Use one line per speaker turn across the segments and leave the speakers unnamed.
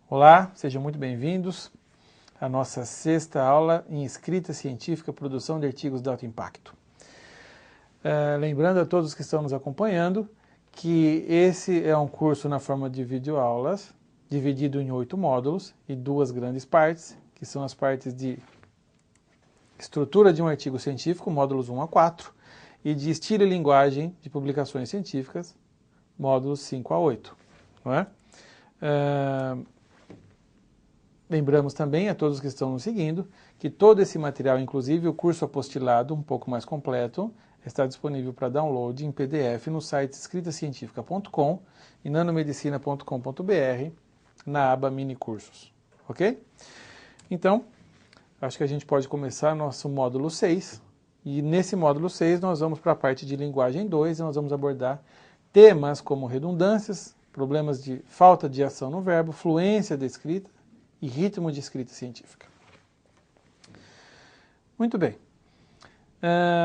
Olá, sejam muito bem-vindos à nossa sexta aula em escrita científica, produção de artigos de alto impacto. Lembrando a todos que estão nos acompanhando que esse é um curso na forma de videoaulas, dividido em 8 módulos e 2 grandes partes, que são as partes de estrutura de um artigo científico, módulos 1 a 4, e de estilo e linguagem de publicações científicas, módulos 5 a 8. Não é? Lembramos também a todos que estão nos seguindo que todo esse material, inclusive o curso apostilado, um pouco mais completo, está disponível para download em PDF no site escritacientifica.com e nanomedicina.com.br na aba mini cursos, ok? Então, acho que a gente pode começar nosso módulo 6 e nesse módulo 6 nós vamos para a parte de linguagem 2 e nós vamos abordar temas como redundâncias, problemas de falta de ação no verbo, fluência da escrita e ritmo de escrita científica. Muito bem.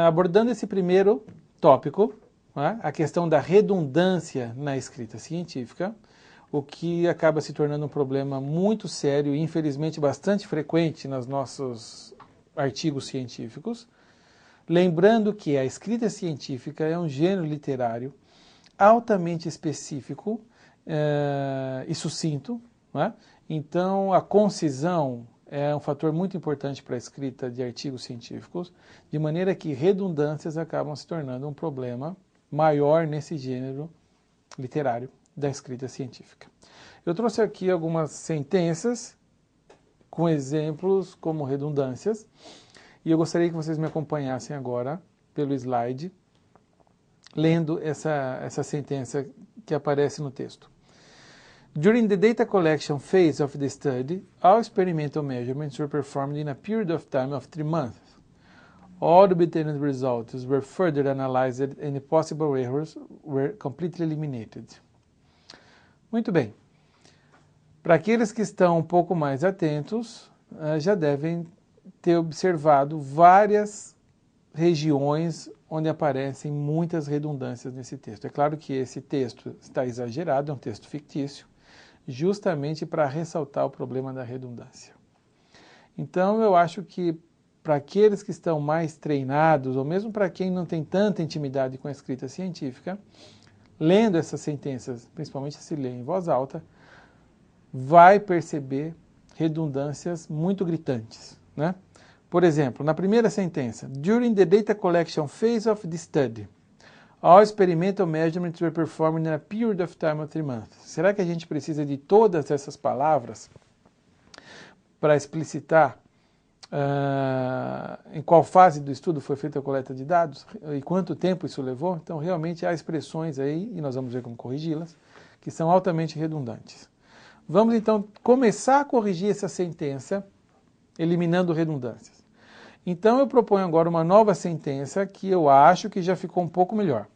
Abordando esse primeiro tópico, né, a questão da redundância na escrita científica, o que acaba se tornando um problema muito sério e infelizmente bastante frequente nos nossos artigos científicos. Lembrando que a escrita científica é um gênero literário altamente específico e sucinto, né? Então, a concisão é um fator muito importante para a escrita de artigos científicos, de maneira que redundâncias acabam se tornando um problema maior nesse gênero literário da escrita científica. Eu trouxe aqui algumas sentenças com exemplos como redundâncias, e eu gostaria que vocês me acompanhassem agora pelo slide, lendo essa sentença que aparece no texto. During the data collection phase of the study, all experimental measurements were performed in a period of time of 3 months. All the obtained results were further analyzed and possible errors were completely eliminated. Muito bem. Para aqueles que estão um pouco mais atentos, já devem ter observado várias regiões onde aparecem muitas redundâncias nesse texto. É claro que esse texto está exagerado, é um texto fictício, justamente para ressaltar o problema da redundância. Então, eu acho que para aqueles que estão mais treinados, ou mesmo para quem não tem tanta intimidade com a escrita científica, lendo essas sentenças, principalmente se lê em voz alta, vai perceber redundâncias muito gritantes, né? Por exemplo, na primeira sentença, during the data collection phase of the study, all experimental measurements were performed in a period of time of 3 months. Será que a gente precisa de todas essas palavras para explicitar em qual fase do estudo foi feita a coleta de dados e quanto tempo isso levou? Então, realmente há expressões aí, e nós vamos ver como corrigi-las, que são altamente redundantes. Vamos, então, começar a corrigir essa sentença, eliminando redundâncias. Então, eu proponho agora uma nova sentença que eu acho que já ficou um pouco melhor.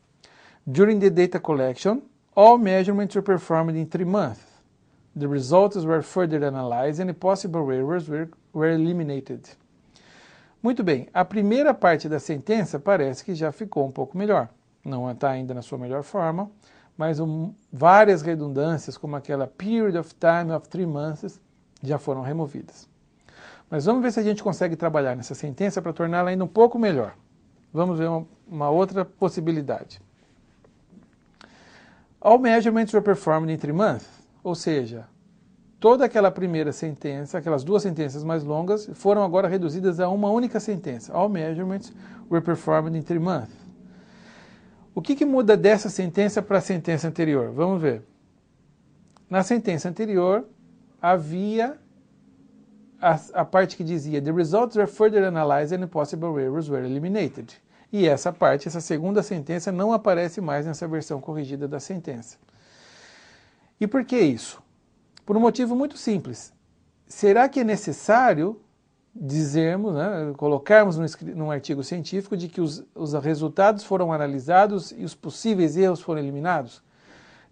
During the data collection, all measurements were performed in 3 months. The results were further analyzed and possible errors were eliminated. Muito bem, a primeira parte da sentença parece que já ficou um pouco melhor. Não está ainda na sua melhor forma, mas várias redundâncias, como aquela period of time of 3 months, já foram removidas. Mas vamos ver se a gente consegue trabalhar nessa sentença para torná-la ainda um pouco melhor. Vamos ver uma outra possibilidade. All measurements were performed in 3 months. Ou seja, toda aquela primeira sentença, aquelas 2 sentenças mais longas, foram agora reduzidas a uma única sentença. All measurements were performed in 3 months. O que muda dessa sentença para a sentença anterior? Vamos ver. Na sentença anterior, havia a parte que dizia the results were further analyzed and possible errors were eliminated. E essa parte, essa segunda sentença, não aparece mais nessa versão corrigida da sentença. E por que isso? Por um motivo muito simples. Será que é necessário dizermos, né, colocarmos num artigo científico de que os resultados foram analisados e os possíveis erros foram eliminados?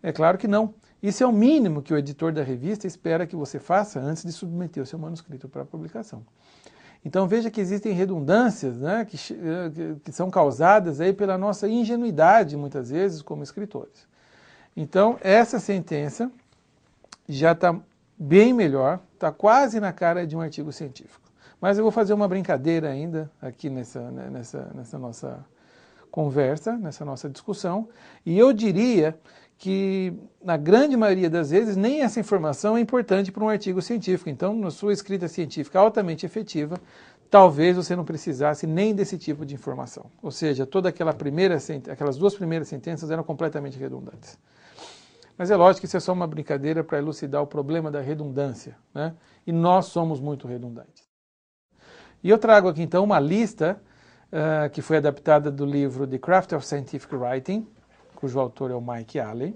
É claro que não. Isso é o mínimo que o editor da revista espera que você faça antes de submeter o seu manuscrito para publicação. Então veja que existem redundâncias, né, que são causadas aí pela nossa ingenuidade, muitas vezes, como escritores. Então essa sentença já está bem melhor, está quase na cara de um artigo científico. Mas eu vou fazer uma brincadeira ainda aqui nessa nossa conversa, nessa nossa discussão, e eu diria que, na grande maioria das vezes, nem essa informação é importante para um artigo científico. Então, na sua escrita científica altamente efetiva, talvez você não precisasse nem desse tipo de informação. Ou seja, aquelas duas primeiras sentenças eram completamente redundantes. Mas é lógico que isso é só uma brincadeira para elucidar o problema da redundância, né? E nós somos muito redundantes. E eu trago aqui então uma lista que foi adaptada do livro The Craft of Scientific Writing, cujo autor é o Mike Alley,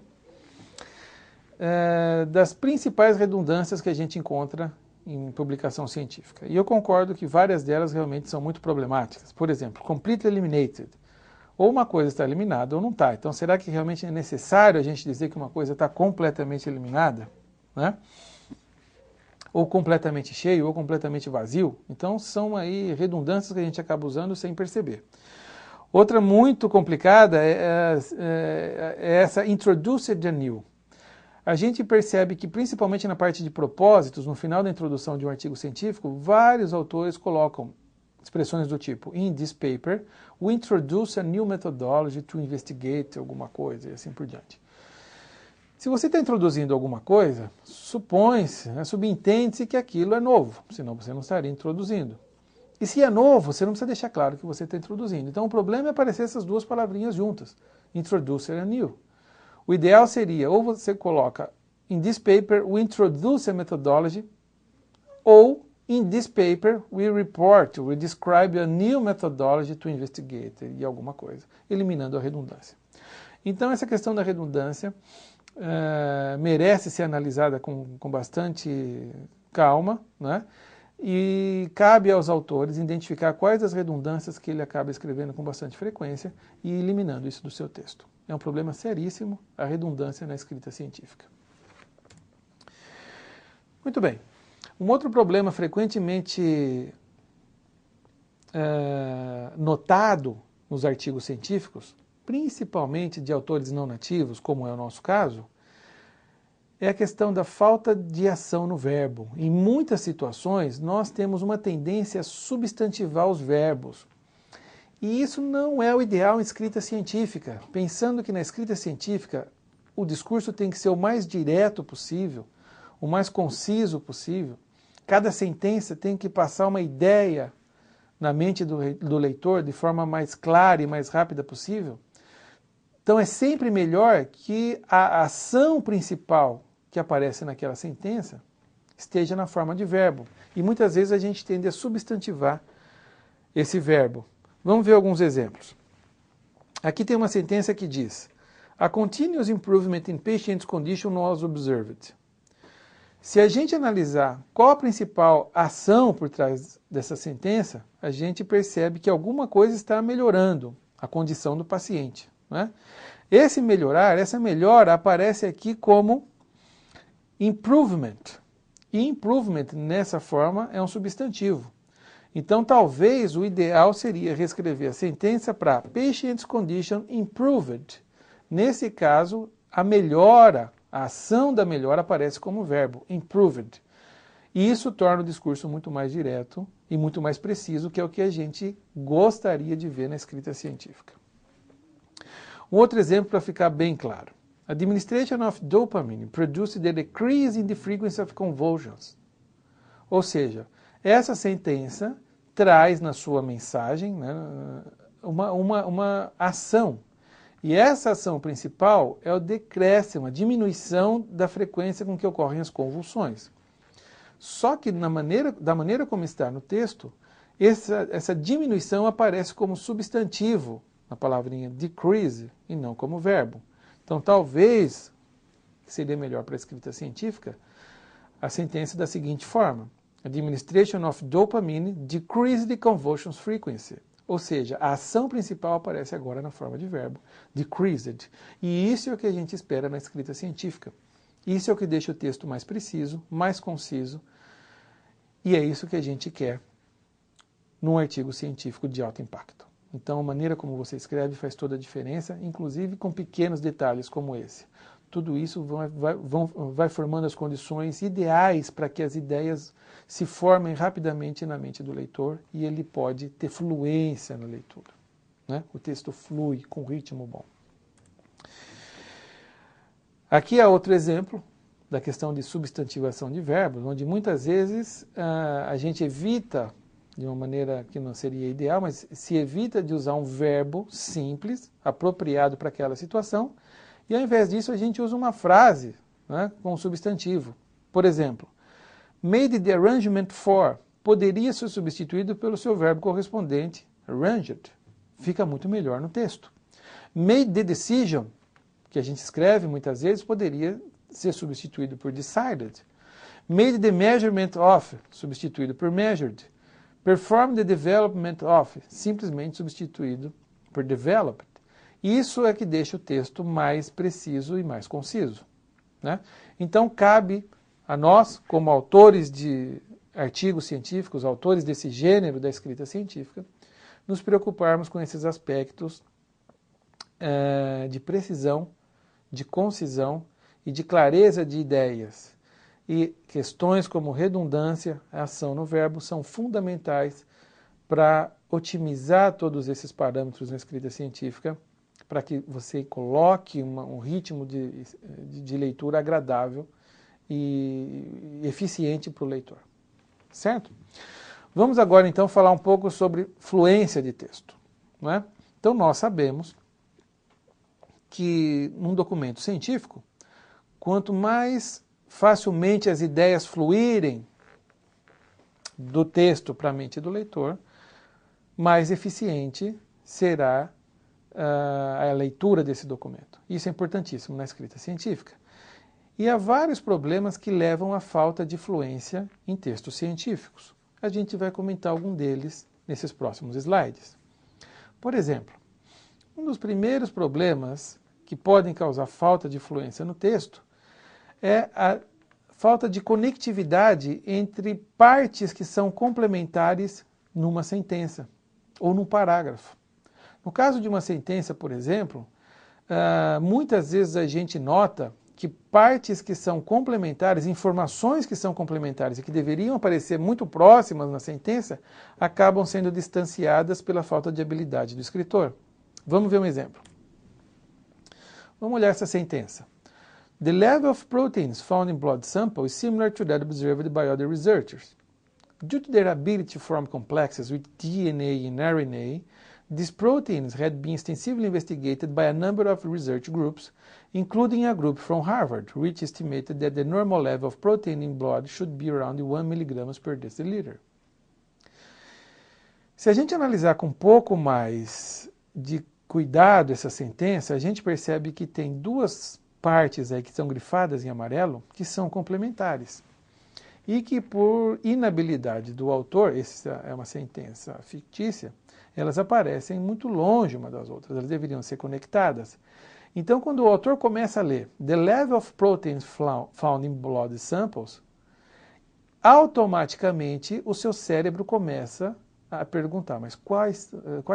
das principais redundâncias que a gente encontra em publicação científica. E eu concordo que várias delas realmente são muito problemáticas. Por exemplo, completely eliminated. Ou uma coisa está eliminada ou não está. Então, será que realmente é necessário a gente dizer que uma coisa está completamente eliminada? Né? Ou completamente cheio, ou completamente vazio? Então, são aí redundâncias que a gente acaba usando sem perceber. Outra muito complicada é essa introduced anew. A gente percebe que, principalmente na parte de propósitos, no final da introdução de um artigo científico, vários autores colocam expressões do tipo, in this paper, we introduce a new methodology to investigate alguma coisa e assim por diante. Se você está introduzindo alguma coisa, supõe-se, subentende-se que aquilo é novo, senão você não estaria introduzindo. E se é novo, você não precisa deixar claro que você está introduzindo. Então o problema é aparecer essas duas palavrinhas juntas, introduce e new. O ideal seria, ou você coloca, in this paper, we introduce a methodology, ou in this paper, we report, we describe a new methodology to investigate, e alguma coisa, eliminando a redundância. Então, essa questão da redundância merece ser analisada com bastante calma, né? E cabe aos autores identificar quais as redundâncias que ele acaba escrevendo com bastante frequência e eliminando isso do seu texto. É um problema seríssimo a redundância na escrita científica. Muito bem. Um outro problema frequentemente notado nos artigos científicos, principalmente de autores não nativos, como é o nosso caso, é a questão da falta de ação no verbo. Em muitas situações, nós temos uma tendência a substantivar os verbos. E isso não é o ideal em escrita científica. Pensando que na escrita científica o discurso tem que ser o mais direto possível, o mais conciso possível. Cada sentença tem que passar uma ideia na mente do leitor de forma mais clara e mais rápida possível. Então é sempre melhor que a ação principal que aparece naquela sentença esteja na forma de verbo. E muitas vezes a gente tende a substantivar esse verbo. Vamos ver alguns exemplos. Aqui tem uma sentença que diz: a continuous improvement in patient's condition was observed. Se a gente analisar qual a principal ação por trás dessa sentença, a gente percebe que alguma coisa está melhorando a condição do paciente, né? Esse melhorar, essa melhora aparece aqui como improvement. E improvement, nessa forma, é um substantivo. Então, talvez o ideal seria reescrever a sentença para patient's condition improved. Nesse caso, a melhora, a ação da melhora aparece como verbo, improved. E isso torna o discurso muito mais direto e muito mais preciso, que é o que a gente gostaria de ver na escrita científica. Um outro exemplo para ficar bem claro. Administration of dopamine produced a decrease in the frequency of convulsions. Ou seja, essa sentença traz na sua mensagem, né, uma ação. E essa ação principal é o decréscimo, a diminuição da frequência com que ocorrem as convulsões. Só que da maneira como está no texto, essa diminuição aparece como substantivo na palavrinha decrease e não como verbo. Então talvez seria melhor para a escrita científica a sentença da seguinte forma: Administration of dopamine decreased the convulsions frequency. Ou seja, a ação principal aparece agora na forma de verbo, decreased. E isso é o que a gente espera na escrita científica. Isso é o que deixa o texto mais preciso, mais conciso, e é isso que a gente quer num artigo científico de alto impacto. Então, a maneira como você escreve faz toda a diferença, inclusive com pequenos detalhes como esse. Tudo isso vai formando as condições ideais para que as ideias se formem rapidamente na mente do leitor e ele pode ter fluência na leitura, né? O texto flui com ritmo bom. Aqui há outro exemplo da questão de substantivação de verbos, onde muitas vezes a gente evita, de uma maneira que não seria ideal, mas se evita de usar um verbo simples, apropriado para aquela situação, e ao invés disso a gente usa uma frase, né, com um substantivo. Por exemplo, made the arrangement for poderia ser substituído pelo seu verbo correspondente, arranged. Fica muito melhor no texto. Made the decision, que a gente escreve muitas vezes, poderia ser substituído por decided. Made the measurement of, substituído por measured. Perform the development of, simplesmente substituído por developed. Isso é que deixa o texto mais preciso e mais conciso, né? Então, cabe a nós, como autores de artigos científicos, autores desse gênero da escrita científica, nos preocuparmos com esses aspectos de precisão, de concisão e de clareza de ideias. E questões como redundância, ação no verbo, são fundamentais para otimizar todos esses parâmetros na escrita científica, para que você coloque um ritmo de leitura agradável e eficiente para o leitor. Certo? Vamos agora então falar um pouco sobre fluência de texto, não é? Então nós sabemos que num documento científico, quanto mais facilmente as ideias fluírem do texto para a mente do leitor, mais eficiente será a leitura desse documento. Isso é importantíssimo na escrita científica. E há vários problemas que levam à falta de fluência em textos científicos. A gente vai comentar algum deles nesses próximos slides. Por exemplo, um dos primeiros problemas que podem causar falta de fluência no texto é a falta de conectividade entre partes que são complementares numa sentença ou num parágrafo. No caso de uma sentença, por exemplo, muitas vezes a gente nota que partes que são complementares, informações que são complementares e que deveriam aparecer muito próximas na sentença, acabam sendo distanciadas pela falta de habilidade do escritor. Vamos ver um exemplo. Vamos olhar essa sentença. The level of proteins found in blood sample is similar to that observed by other researchers. Due to their ability to form complexes with DNA and RNA, these proteins had been extensively investigated by a number of research groups, including a group from Harvard, which estimated that the normal level of protein in blood should be around 1 mg per deciliter. Se a gente analisar com um pouco mais de cuidado essa sentença, a gente percebe que tem duas partes aí que são grifadas em amarelo, que são complementares. E que por inabilidade do autor, essa é uma sentença fictícia, elas aparecem muito longe uma das outras, elas deveriam ser conectadas. Então, quando o autor começa a ler The level of proteins found in blood samples, automaticamente o seu cérebro começa a perguntar, mas quais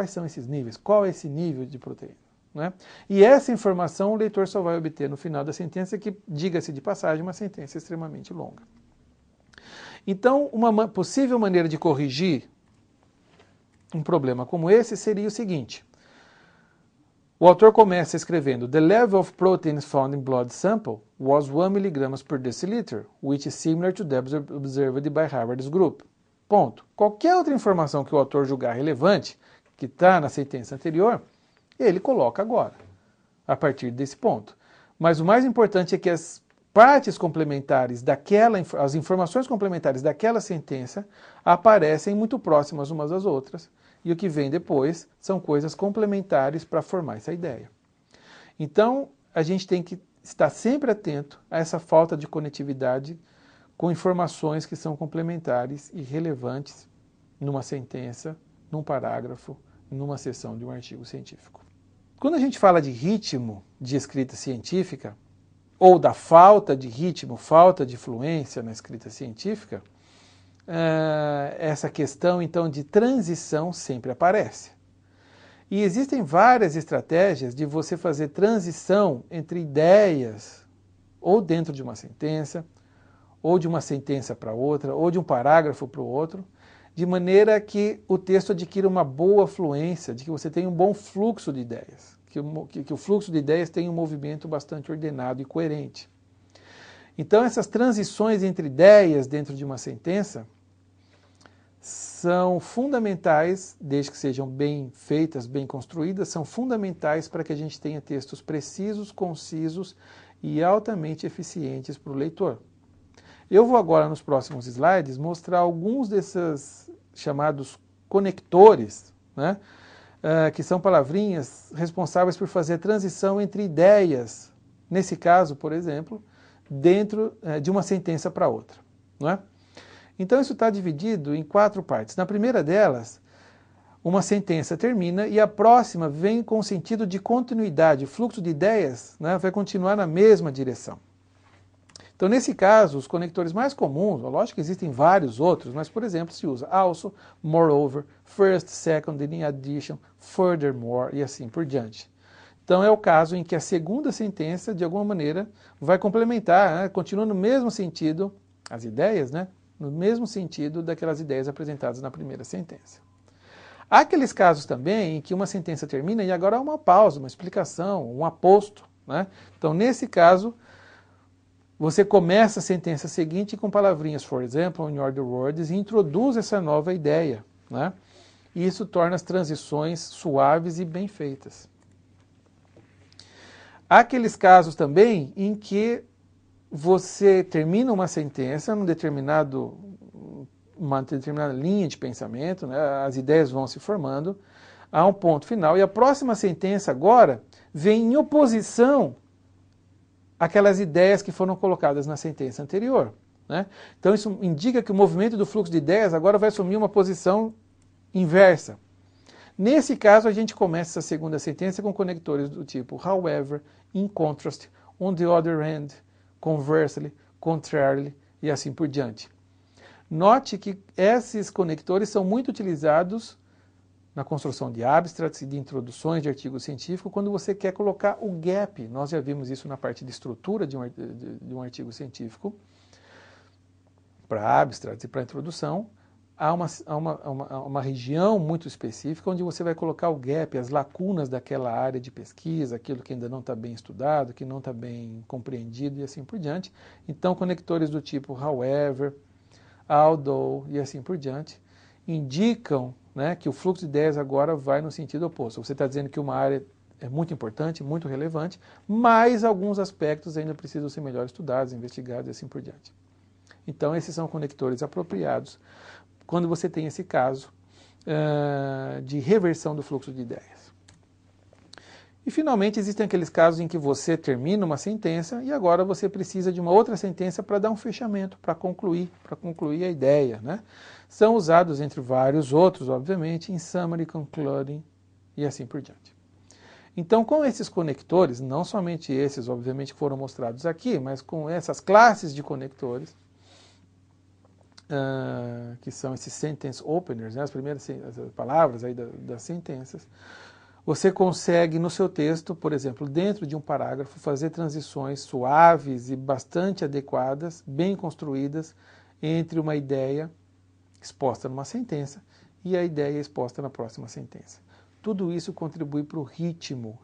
são esses níveis? Qual é esse nível de proteína? Né? E essa informação o leitor só vai obter no final da sentença, que, diga-se de passagem, uma sentença extremamente longa. Então, uma possível maneira de corrigir um problema como esse seria o seguinte. O autor começa escrevendo The level of proteins found in blood sample was 1 mg per deciliter, which is similar to that observed by Harvard's group. Ponto. Qualquer outra informação que o autor julgar relevante, que está na sentença anterior, ele coloca agora, a partir desse ponto. Mas o mais importante é que as partes complementares as informações complementares daquela sentença aparecem muito próximas umas às outras, e o que vem depois são coisas complementares para formar essa ideia. Então, a gente tem que estar sempre atento a essa falta de conectividade com informações que são complementares e relevantes numa sentença, num parágrafo, numa seção de um artigo científico. Quando a gente fala de ritmo de escrita científica, ou da falta de ritmo, falta de fluência na escrita científica, essa questão, então, de transição sempre aparece. E existem várias estratégias de você fazer transição entre ideias, ou dentro de uma sentença, ou de uma sentença para outra, ou de um parágrafo para o outro, de maneira que o texto adquira uma boa fluência, de que você tenha um bom fluxo de ideias, que o fluxo de ideias tenha um movimento bastante ordenado e coerente. Então, essas transições entre ideias dentro de uma sentença são fundamentais, desde que sejam bem feitas, bem construídas, são fundamentais para que a gente tenha textos precisos, concisos e altamente eficientes para o leitor. Eu vou agora, nos próximos slides, mostrar alguns desses chamados conectores, né, que são palavrinhas responsáveis por fazer a transição entre ideias, nesse caso, por exemplo, dentro de uma sentença para outra. Não é? Então isso está dividido em 4 partes. Na primeira delas, uma sentença termina e a próxima vem com o sentido de continuidade. O fluxo de ideias, né, vai continuar na mesma direção. Então, nesse caso, os conectores mais comuns, lógico que existem vários outros, mas, por exemplo, se usa also, moreover, first, second, in addition, furthermore e assim por diante. Então, é o caso em que a segunda sentença, de alguma maneira, vai complementar, né, continua no mesmo sentido, as ideias, né, no mesmo sentido daquelas ideias apresentadas na primeira sentença. Há aqueles casos também em que uma sentença termina e agora há uma pausa, uma explicação, um aposto, né? Então, nesse caso, você começa a sentença seguinte com palavrinhas, for example, in other words, e introduz essa nova ideia, né? E isso torna as transições suaves e bem feitas. Há aqueles casos também em que você termina uma sentença uma determinada linha de pensamento, né? As ideias vão se formando, há um ponto final, e a próxima sentença agora vem em oposição aquelas ideias que foram colocadas na sentença anterior, né? Então isso indica que o movimento do fluxo de ideias agora vai assumir uma posição inversa. Nesse caso, a gente começa a segunda sentença com conectores do tipo however, in contrast, on the other hand, conversely, contrarily e assim por diante. Note que esses conectores são muito utilizados na construção de abstracts e de introduções de artigo científico, quando você quer colocar o gap. Nós já vimos isso na parte de estrutura de um artigo científico. Para abstracts e para introdução, há uma região muito específica onde você vai colocar o gap, as lacunas daquela área de pesquisa, aquilo que ainda não está bem estudado, que não está bem compreendido e assim por diante. Então, conectores do tipo however, although e assim por diante, indicam, né, que o fluxo de ideias agora vai no sentido oposto. Você está dizendo que uma área é muito importante, muito relevante, mas alguns aspectos ainda precisam ser melhor estudados, investigados e assim por diante. Então, esses são conectores apropriados quando você tem esse caso de reversão do fluxo de ideias. E, finalmente, existem aqueles casos em que você termina uma sentença e agora você precisa de uma outra sentença para dar um fechamento, para concluir a ideia, né? São usados, entre vários outros, obviamente, em summary, concluding e assim por diante. Então, com esses conectores, não somente esses, obviamente, que foram mostrados aqui, mas com essas classes de conectores, que são esses sentence openers, né, as primeiras as palavras aí das sentenças, você consegue no seu texto, por exemplo, dentro de um parágrafo, fazer transições suaves e bastante adequadas, bem construídas, entre uma ideia exposta numa sentença e a ideia exposta na próxima sentença. Tudo isso contribui para o ritmo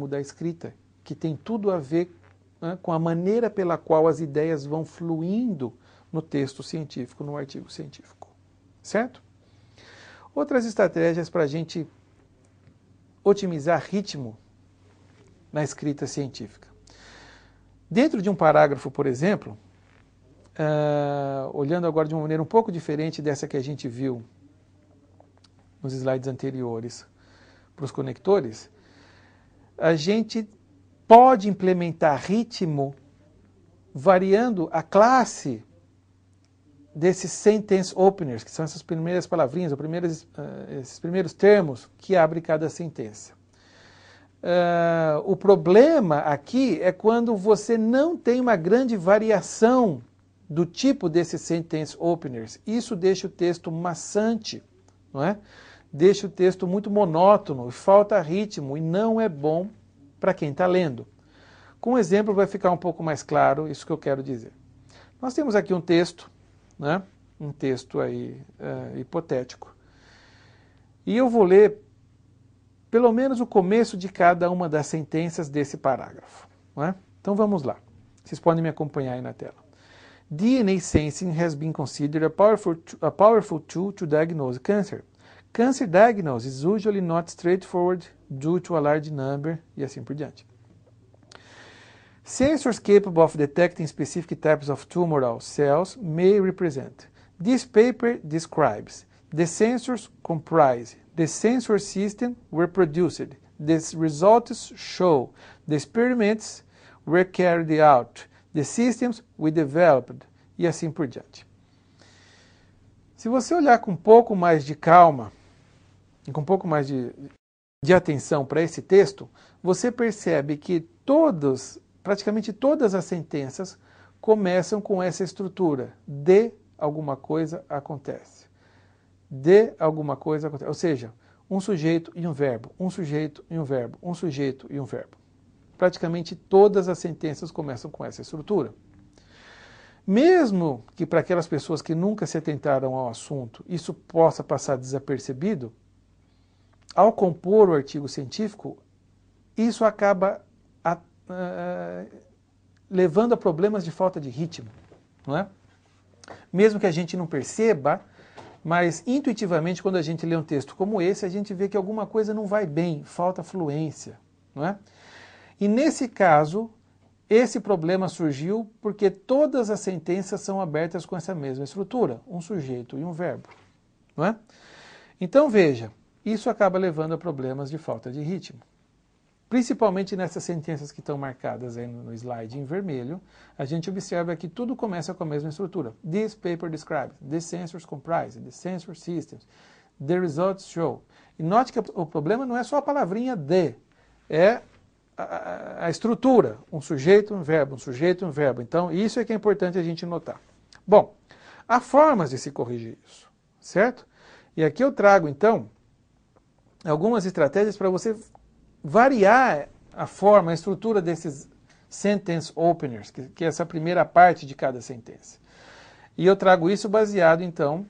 da escrita, que tem tudo a ver, né, com a maneira pela qual as ideias vão fluindo no texto científico, no artigo científico. Certo? Outras estratégias para a gente otimizar ritmo na escrita científica. Dentro de um parágrafo, por exemplo, olhando agora de uma maneira um pouco diferente dessa que a gente viu nos slides anteriores para os conectores, a gente pode implementar ritmo variando a classe desses sentence openers, que são essas primeiras palavrinhas, ou esses primeiros termos que abrem cada sentença. O problema aqui é quando você não tem uma grande variação do tipo desses sentence openers. Isso deixa o texto maçante, não é? Deixa o texto muito monótono, falta ritmo e não é bom para quem está lendo. Com um exemplo vai ficar um pouco mais claro isso que eu quero dizer. Nós temos aqui um texto, né? Um texto aí, hipotético, e eu vou ler pelo menos o começo de cada uma das sentenças desse parágrafo. Não é? Então vamos lá, vocês podem me acompanhar aí na tela. DNA sensing has been considered a powerful tool to diagnose cancer. Cancer diagnosis is usually not straightforward due to a large number, e assim por diante. Sensors capable of detecting specific types of tumoral cells may represent. This paper describes the sensors comprise, the sensor system were produced, the results show, the experiments were carried out, the systems we developed, e assim por diante. Se você olhar com um pouco mais de calma, e com um pouco mais de atenção para esse texto, você percebe que praticamente todas as sentenças começam com essa estrutura. De alguma coisa acontece. De alguma coisa acontece. Ou seja, um sujeito e um verbo, um sujeito e um verbo, um sujeito e um verbo. Praticamente todas as sentenças começam com essa estrutura. Mesmo que para aquelas pessoas que nunca se atentaram ao assunto, isso possa passar desapercebido, ao compor o artigo científico, isso acaba levando a problemas de falta de ritmo, não é? Mesmo que a gente não perceba, mas intuitivamente quando a gente lê um texto como esse, a gente vê que alguma coisa não vai bem, falta fluência, não é? E nesse caso, esse problema surgiu porque todas as sentenças são abertas com essa mesma estrutura, um sujeito e um verbo, não é? Então veja, isso acaba levando a problemas de falta de ritmo. Principalmente nessas sentenças que estão marcadas aí no slide em vermelho, a gente observa que tudo começa com a mesma estrutura. This paper describes, the sensors comprise, the sensor systems, the results show. E note que o problema não é só a palavrinha de, é a estrutura, um sujeito, um verbo, um sujeito, um verbo. Então, isso é que é importante a gente notar. Bom, há formas de se corrigir isso, certo? E aqui eu trago, então, algumas estratégias para você variar a forma, a estrutura desses sentence openers, que é essa primeira parte de cada sentença. E eu trago isso baseado, então,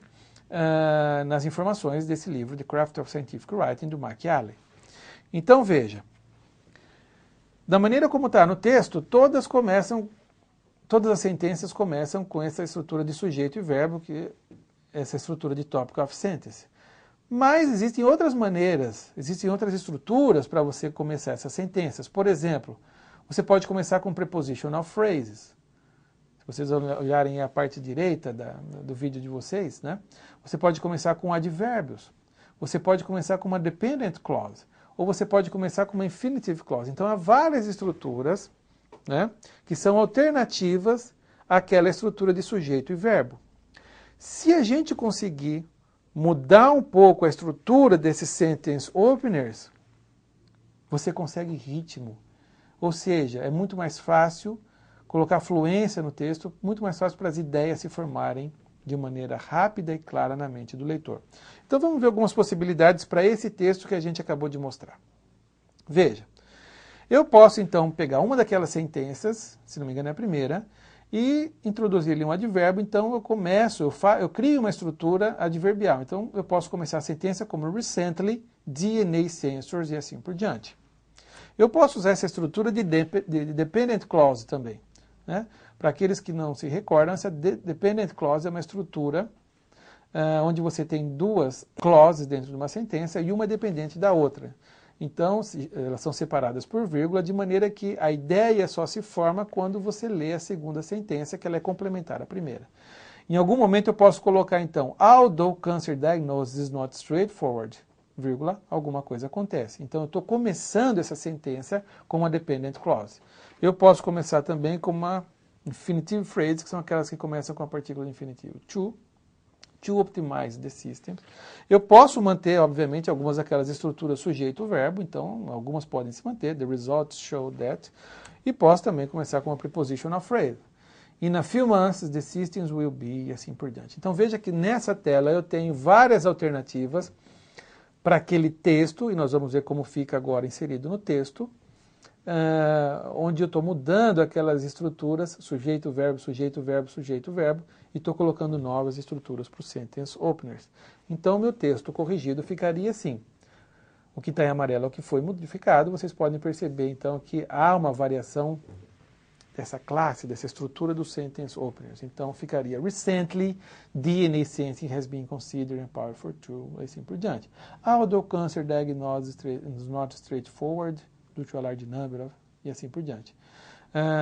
nas informações desse livro, The Craft of Scientific Writing, do Machiavelli. Então, veja, da maneira como está no texto, todas as sentenças começam com essa estrutura de sujeito e verbo, que é essa estrutura de topic of sentence. Mas existem outras maneiras, existem outras estruturas para você começar essas sentenças. Por exemplo, você pode começar com prepositional phrases. Se vocês olharem a parte direita do vídeo de vocês, né? Você pode começar com advérbios. Você pode começar com uma dependent clause. Ou você pode começar com uma infinitive clause. Então há várias estruturas, né, que são alternativas àquela estrutura de sujeito e verbo. Se a gente conseguir mudar um pouco a estrutura desses sentence openers, você consegue ritmo. Ou seja, é muito mais fácil colocar fluência no texto, muito mais fácil para as ideias se formarem de maneira rápida e clara na mente do leitor. Então vamos ver algumas possibilidades para esse texto que a gente acabou de mostrar. Veja, eu posso então pegar uma daquelas sentenças, se não me engano é a primeira, e introduzir ali um advérbio, então eu crio uma estrutura adverbial. Então eu posso começar a sentença como recently, DNA sensors e assim por diante. Eu posso usar essa estrutura de dependent clause também, né? Para aqueles que não se recordam, essa dependent clause é uma estrutura onde você tem duas clauses dentro de uma sentença e uma dependente da outra. Então, elas são separadas por vírgula, de maneira que a ideia só se forma quando você lê a segunda sentença, que ela é complementar à primeira. Em algum momento eu posso colocar, então, although cancer diagnosis is not straightforward, vírgula, alguma coisa acontece. Então, eu estou começando essa sentença com uma dependent clause. Eu posso começar também com uma infinitive phrases, que são aquelas que começam com a partícula de infinitivo. To optimize the system. Eu posso manter, obviamente, algumas daquelas estruturas sujeito-verbo, então algumas podem se manter, the results show that, e posso também começar com uma prepositional phrase. In a few months, the systems will be, e assim por diante. Então veja que nessa tela eu tenho várias alternativas para aquele texto, e nós vamos ver como fica agora inserido no texto, onde eu estou mudando aquelas estruturas, sujeito, verbo, sujeito, verbo, sujeito, verbo, e estou colocando novas estruturas para os sentence openers. Então, meu texto corrigido ficaria assim. O que está em amarelo é o que foi modificado. Vocês podem perceber, então, que há uma variação dessa classe, dessa estrutura dos sentence openers. Então, ficaria recently, DNA sensing has been considered and powered for true, e assim por diante. Although cancer diagnosis is not straightforward, due to a large number of, e assim por diante.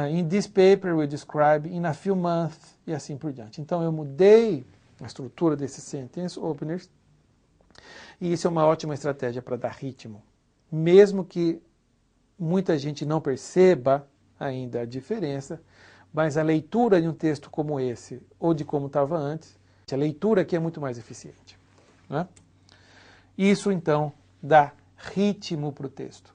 In this paper we describe in a few months, e assim por diante. Então eu mudei a estrutura desses sentence openers, e isso é uma ótima estratégia para dar ritmo. Mesmo que muita gente não perceba ainda a diferença, mas a leitura de um texto como esse, ou de como estava antes, a leitura aqui é muito mais eficiente. Né? Isso então dá ritmo para o texto.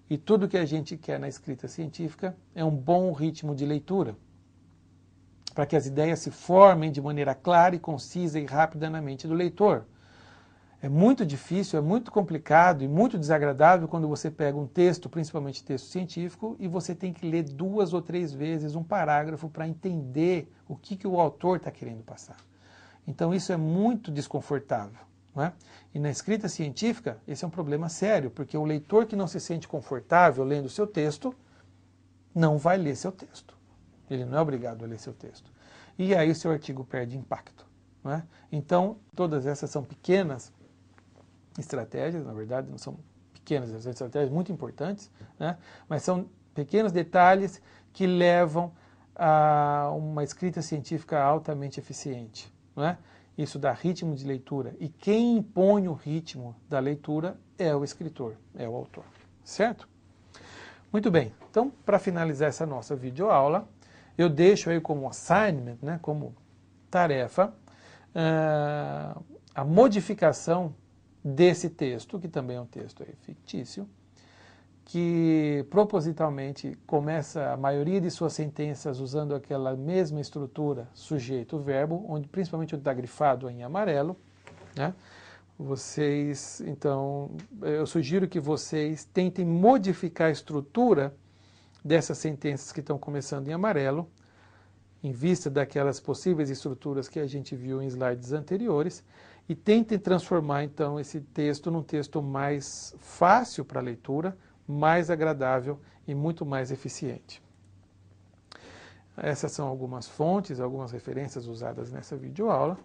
E tudo que a gente quer na escrita científica é um bom ritmo de leitura, para que as ideias se formem de maneira clara e concisa e rápida na mente do leitor. É muito difícil, é muito complicado e muito desagradável quando você pega um texto, principalmente texto científico, e você tem que ler 2 ou 3 vezes um parágrafo para entender o que o autor está querendo passar. Então isso é muito desconfortável. Não é? E na escrita científica, esse é um problema sério, porque o leitor que não se sente confortável lendo o seu texto, não vai ler seu texto. Ele não é obrigado a ler seu texto. E aí o seu artigo perde impacto. Não é? Então, todas essas são pequenas estratégias, na verdade, não são pequenas, são estratégias muito importantes, né? Mas são pequenos detalhes que levam a uma escrita científica altamente eficiente. Não é? Isso dá ritmo de leitura. E quem impõe o ritmo da leitura é o escritor, é o autor. Certo? Muito bem. Então, para finalizar essa nossa videoaula, eu deixo aí como assignment, né, como tarefa, a modificação desse texto, que também é um texto aí fictício, que propositalmente começa a maioria de suas sentenças usando aquela mesma estrutura sujeito-verbo, onde principalmente está grifado em amarelo, né? Vocês, então, eu sugiro que vocês tentem modificar a estrutura dessas sentenças que estão começando em amarelo, em vista daquelas possíveis estruturas que a gente viu em slides anteriores, e tentem transformar, então, esse texto num texto mais fácil para leitura, mais agradável e muito mais eficiente. Essas são algumas fontes, algumas referências usadas nessa videoaula.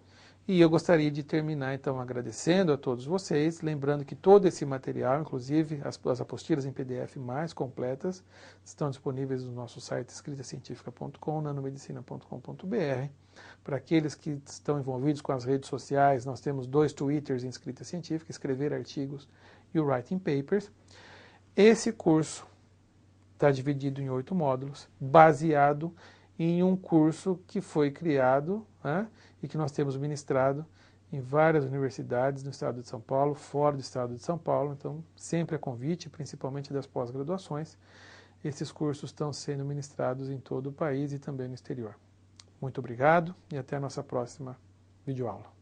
E eu gostaria de terminar, então, agradecendo a todos vocês, lembrando que todo esse material, inclusive as apostilas em PDF mais completas, estão disponíveis no nosso site escritacientifica.com, nanomedicina.com.br. Para aqueles que estão envolvidos com as redes sociais, nós temos 2 Twitters em Escrita Científica, Escrever Artigos e o Writing Papers. Esse curso está dividido em 8 módulos, baseado em um curso que foi criado, né, e que nós temos ministrado em várias universidades no estado de São Paulo, fora do estado de São Paulo. Então, sempre a convite, principalmente das pós-graduações, esses cursos estão sendo ministrados em todo o país e também no exterior. Muito obrigado e até a nossa próxima videoaula.